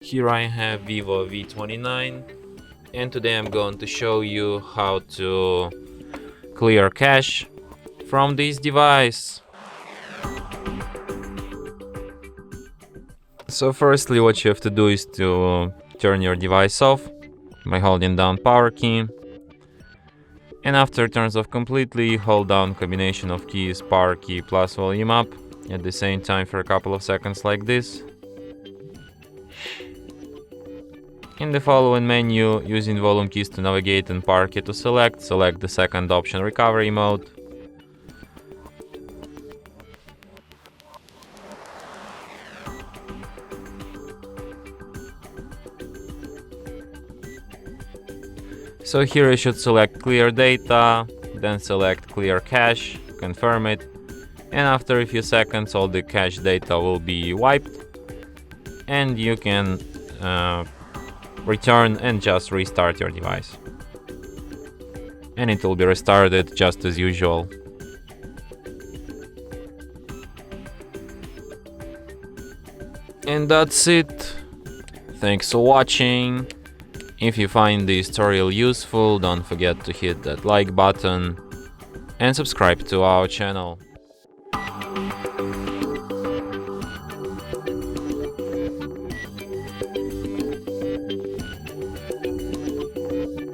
Here I have VIVO V29, and today I'm going to show you how to clear cache from this device. So firstly, what you have to do is to turn your device off by holding down power key, and after it turns off completely, hold down combination of keys power key plus volume up at the same time for a couple of seconds like this. In the following menu, using volume keys to navigate and power key to select the second option, recovery mode. So here you should select clear data, then select clear cache, confirm it, and after a few seconds all the cache data will be wiped, and you can return and just restart your device. And it will be restarted just as usual. And that's it. Thanks for watching. If you find this tutorial useful, don't forget to hit that like button and subscribe to our channel.